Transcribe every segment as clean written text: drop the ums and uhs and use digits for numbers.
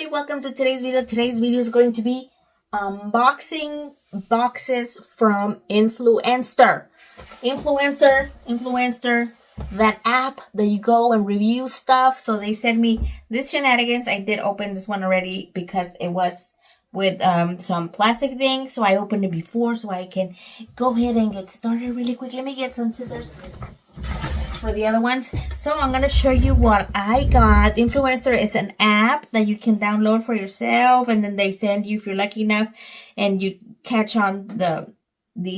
Welcome to today's video. Today's video is going to be unboxing boxes from Influenster. Influenster, that app that you go and review stuff. So they sent me this shenanigans. I did open this one already because it was with some plastic things. So I opened it before so I can go ahead and get started really quick. Let me get some scissors for the other ones. So I'm gonna show you what I got. Influencer is an app that you can download for yourself, and then they send you, if you're lucky enough and you catch on the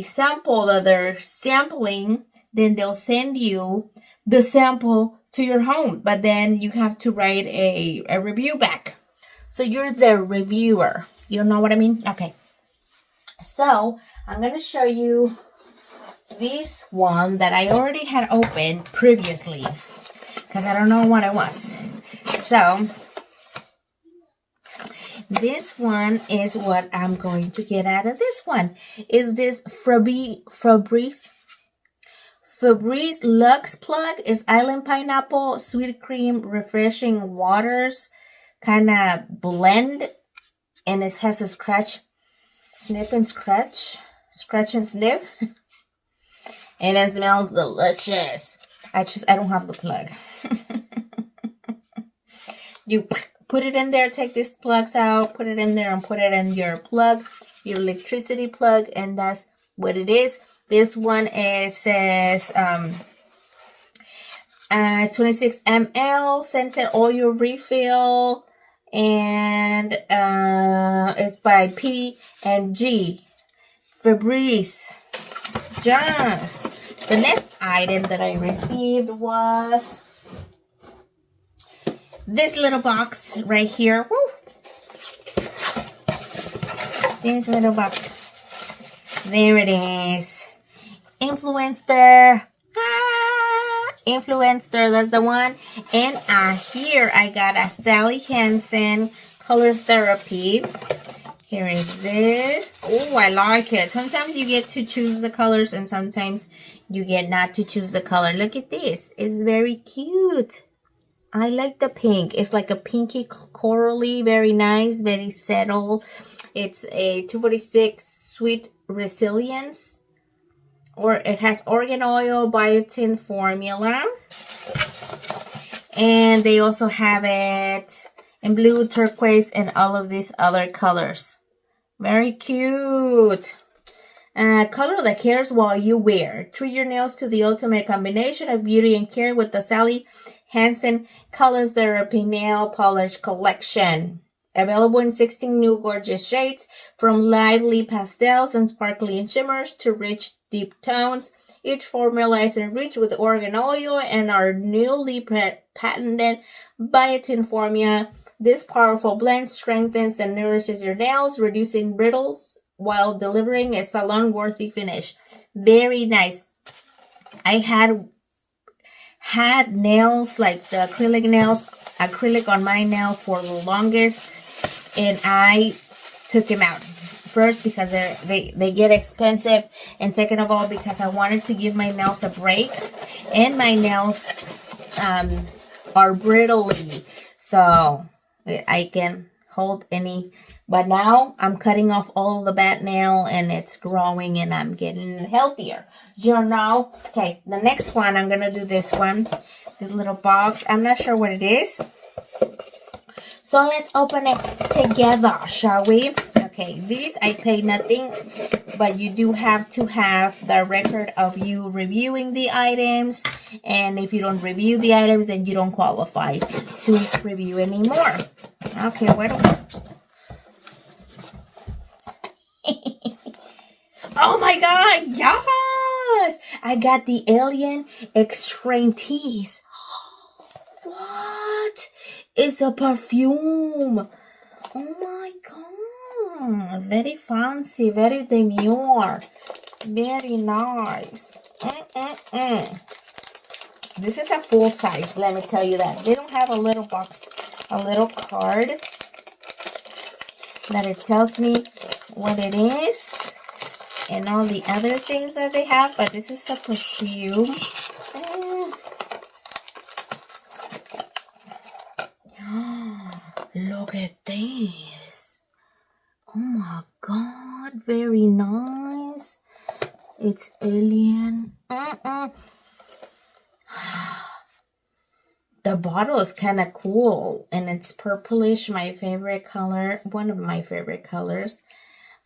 sample that they're sampling, then they'll send you the sample to your home, but then you have to write a review back. So you're the reviewer, you know what I mean? Okay, so I'm gonna show you this one that I already had opened previously because I don't know what it was. So this one is what I'm going to get out of this one. Is this Febreze Luxe Plug. Is island pineapple, sweet cream, refreshing waters kind of blend, and it has a scratch and sniff. And it smells delicious. I don't have the plug. You put it in there, take these plugs out, put it in there, and put it in your plug, your electricity plug, and that's what it is. This one says 26 ml scented oil refill, and it's by P&G. Febreze. Just the next item that I received was this little box right here. Woo! This little box. There it is. Influenster. Influenster, that's the one. And here I got a Sally Hansen color therapy. Here is this. Oh, I like it. Sometimes you get to choose the colors and sometimes you get not to choose the color. Look at this. It's very cute. I like the pink. It's like a pinky corally. Very nice. Very settled. It's a 246 Sweet Resilience. Or it has organ oil, biotin formula. And they also have it in blue, turquoise, and all of these other colors. Very cute. Color that cares while you wear. Treat your nails to the ultimate combination of beauty and care with the Sally Hansen Color Therapy Nail Polish Collection. Available in 16 new gorgeous shades, from lively pastels and sparkling shimmers to rich deep tones. Each formula is enriched with organ oil and our newly patented biotin formula. This powerful blend strengthens and nourishes your nails, reducing brittles while delivering a salon-worthy finish. Very nice. I had nails, like the acrylic on my nail for the longest, and I took them out. First, because they get expensive, and second of all, because I wanted to give my nails a break, and my nails are brittly, so I can hold any. But now I'm cutting off all the bad nail and it's growing and I'm getting healthier, you know. Okay, the next one, I'm gonna do this one, this little box. I'm not sure what it is, so let's open it together, shall we? Okay, these I paid nothing, but you do have to have the record of you reviewing the items, and if you don't review the items, then you don't qualify to review anymore. Okay, wait a minute. Oh my god, yes! I got the Alien Extreme Tease. What? It's a perfume. Oh my god. Very fancy, very demure. Very nice. This is a full size, let me tell you that. They don't have a little box, a little card that it tells me what it is. and all the other things that they have, but this is a perfume. Look at this. Oh my god, very nice. It's alien. The bottle is kind of cool, and it's purplish, my favorite color, one of my favorite colors.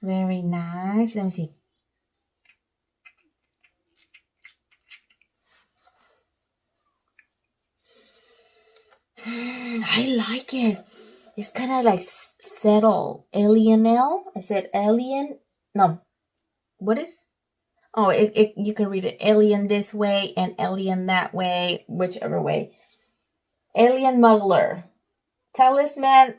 Very nice. Let me see. I like it. It's kind of like settle. Alienel. I said alien. No. What is? Oh, you can read it alien this way and alien that way, whichever way. Alien Muggler. Talisman,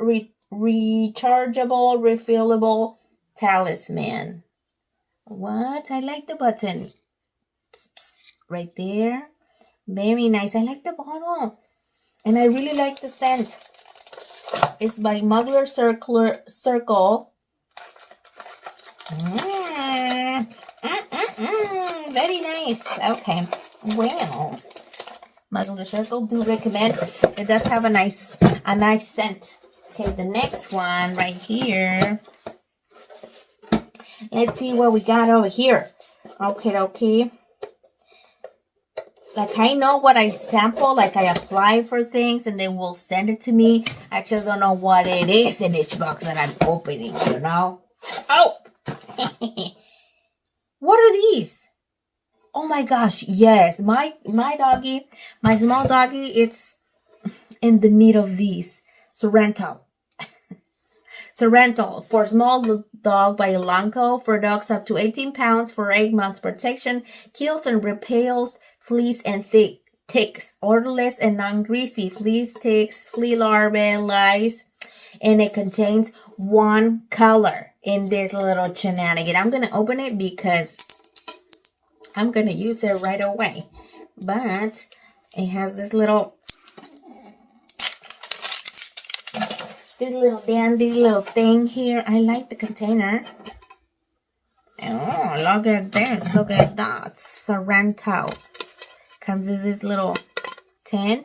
rechargeable, refillable talisman. What? I like the button. Psst, psst, right there. Very nice. I like the bottle. And I really like the scent. It's by Muggler Circle. Very nice. Okay. Well, Muggler Circle, do recommend. It does have a nice scent. Okay, the next one right here. Let's see what we got over here. Okay. Like, I know what I sample, like I apply for things and they will send it to me. I just don't know what it is in each box that I'm opening, you know? Oh! What are these? Oh my gosh, yes. My doggy, my small doggy, it's in the need of these. Sorrento. Sorrento for small dog by Elanco for dogs up to 18 pounds for 8 months protection, kills and repels fleas and ticks, odorless and non-greasy, fleas, ticks, flea larvae, lice, and it contains one color in this little shenanigan. I'm going to open it because I'm going to use it right away, but it has this little dandy little thing here. I like the container. Oh, look at this. Look at that. Sorrento. Comes in this little tin.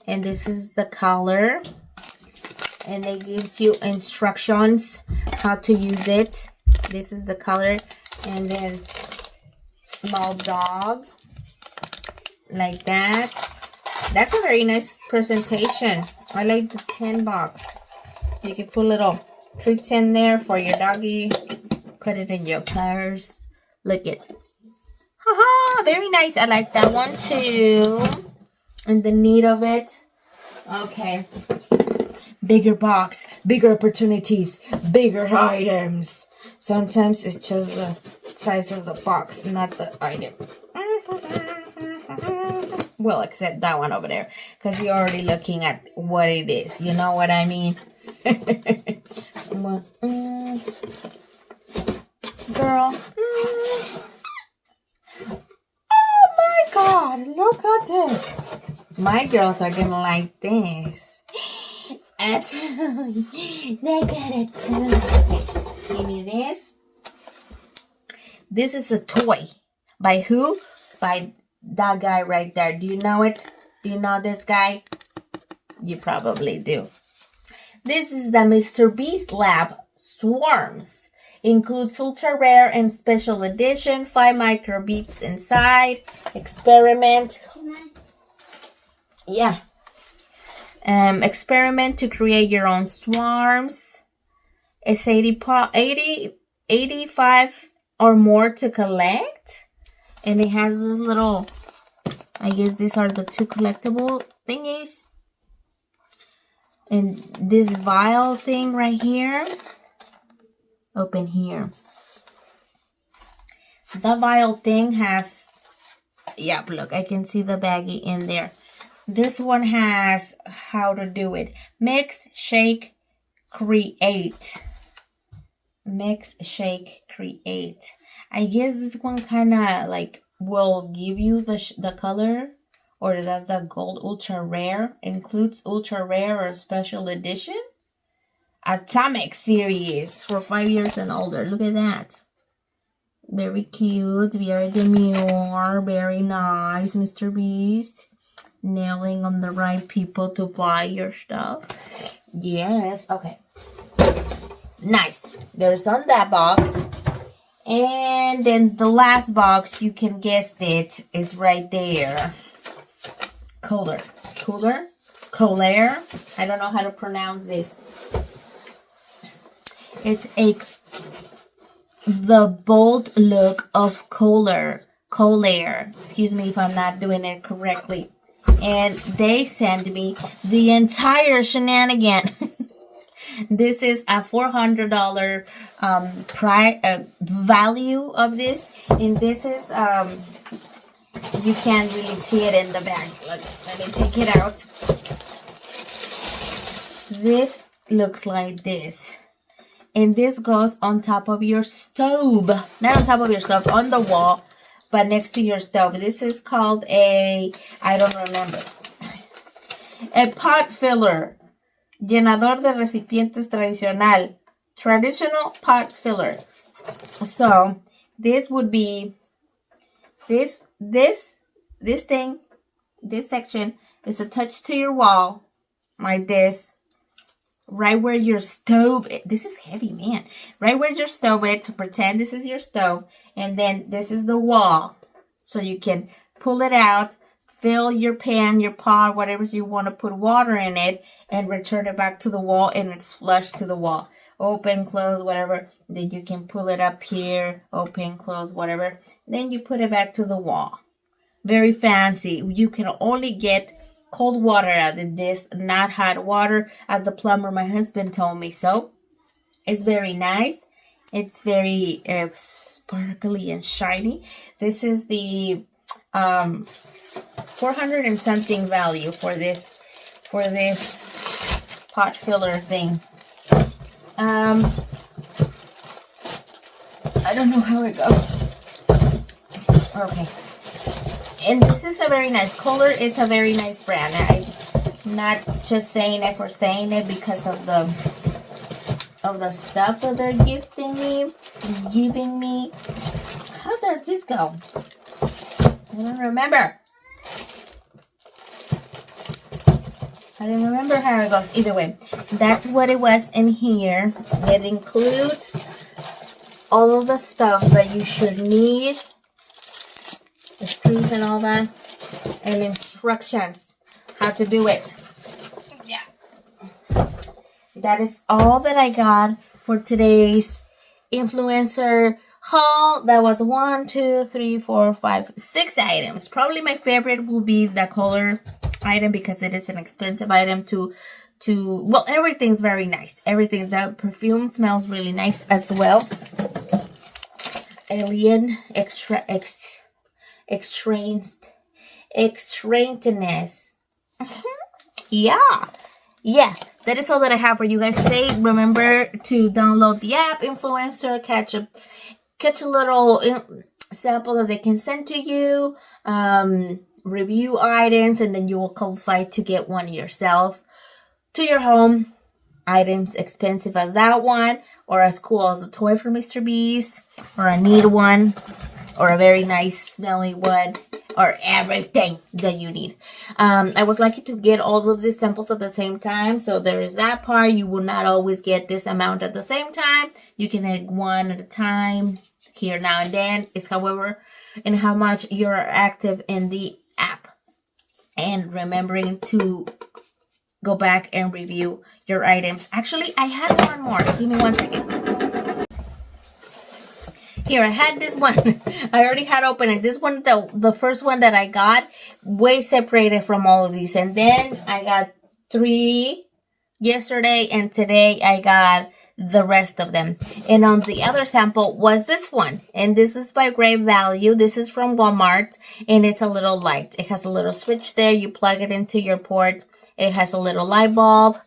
And this is the color. And it gives you instructions how to use it. This is the color. And then small dog. Like that. That's a very nice presentation. I like the tin box. You can put little treats in there for your doggy. Put it in your purse. Look it. Haha, very nice. I like that one too. And the need of it. Okay. Bigger box, bigger opportunities, bigger items. Sometimes it's just the size of the box, not the item. Well, except that one over there, because you're already looking at what it is. You know what I mean? Girl. Oh my God, look at this. My girls are gonna like this. A toy. They got a toy. Okay, give me this. This is a toy. By who? By that guy right there. Do you know it? Do you know this guy? You probably do. This is the Mr. Beast Lab Swarms. Includes ultra rare and special edition. 5 microbeads inside. Experiment. Yeah. Experiment to create your own swarms. It's 85 or more to collect. And it has this little, I guess these are the 2 collectible thingies. And this vial thing right here. Open here. The vial thing has, yep, look, I can see the baggie in there. This one has how to do it. Mix, shake, create. Mix, shake, create. I guess this one kind of like will give you the color, or that's the gold ultra rare. Includes ultra rare or special edition. Atomic series for 5 years and older. Look at that. Very cute, very demure, very nice, Mr. Beast. Nailing on the right people to buy your stuff. Yes, okay. Nice. There's on that box. And then the last box, you can guess it, is right there. Kohler. I don't know how to pronounce this. It's the bold look of Kohler. Excuse me if I'm not doing it correctly. And they send me the entire shenanigan. This is a $400 value of this, and this is you can't really see it in the bag. Let me take it out. This looks like this, and this goes on top of your stove. Not on top of your stove, on the wall, but next to your stove. This is called I don't remember, a pot filler. Llenador de recipientes tradicional. Traditional pot filler. So, this would be, this section is attached to your wall, like this, right where your stove, this is heavy, man. Right where your stove is, to pretend this is your stove, and then this is the wall. So you can pull it out, fill your pan, your pot, whatever you want to put water in it, and return it back to the wall, and it's flush to the wall. Open, close, whatever. Then you can pull it up here, open, close, whatever. Then you put it back to the wall. Very fancy. You can only get cold water out of this, not hot water, as the plumber, my husband, told me. So, it's very nice. It's very sparkly and shiny. This is the 400 and something value for this pot filler thing. I don't know how it goes. Okay. And this is a very nice color. It's a very nice brand. I'm not just saying it for saying it because of the stuff that they're giving me. How does this go? I don't remember. I don't remember how it goes. Either way, that's what it was in here. It includes all of the stuff that you should need, the screws and all that, and instructions how to do it. Yeah, that is all that I got for today's influencer haul. That was 1, 2, 3, 4, 5, 6 items. Probably my favorite will be the color item because it is an expensive item to well, everything's very nice. Everything, the perfume smells really nice as well. Alien extrainedness. Yeah, that is all that I have for you guys today. Remember to download the app Influencer, catch a little sample that they can send to you, review items, and then you will qualify to get one yourself to your home. Items expensive as that one, or as cool as a toy for Mr. Beast, or a neat one, or a very nice smelly one, or everything that you need. I was lucky to get all of these samples at the same time, so there is that part. You will not always get this amount at the same time. You can add one at a time, here, now, and then. It's however and how much you're active in the app. And remembering to go back and review your items. Actually, I had one more. Give me 1 second. Here, I had this one. I already had opened it. This one, the first one that I got, way separated from all of these. And then I got 3 yesterday, and today I got the rest of them. And on the other sample was this one. And this is by Great Value. This is from Walmart, and it's a little light. It has a little switch there. You plug it into your port. It has a little light bulb,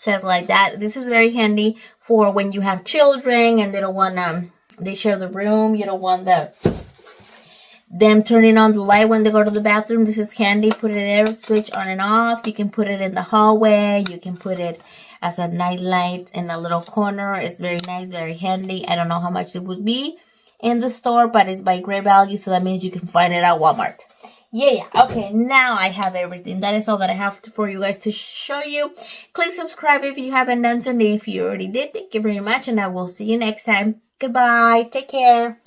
just like that. This is very handy for when you have children and they don't want they share the room. You don't want them turning on the light when they go to the bathroom. This is handy. Put it there, switch on and off. You can put it in the hallway. You can put it as a night light in a little corner. It's very nice, very handy. I don't know how much it would be. in the store, but it's by great value, so that means you can find it at Walmart. Yeah. Okay, now I have everything. That is all that I have for you guys to show you. Click subscribe if you haven't done so, and if you already did, thank you very much, and I will see you next time. Goodbye. Take care.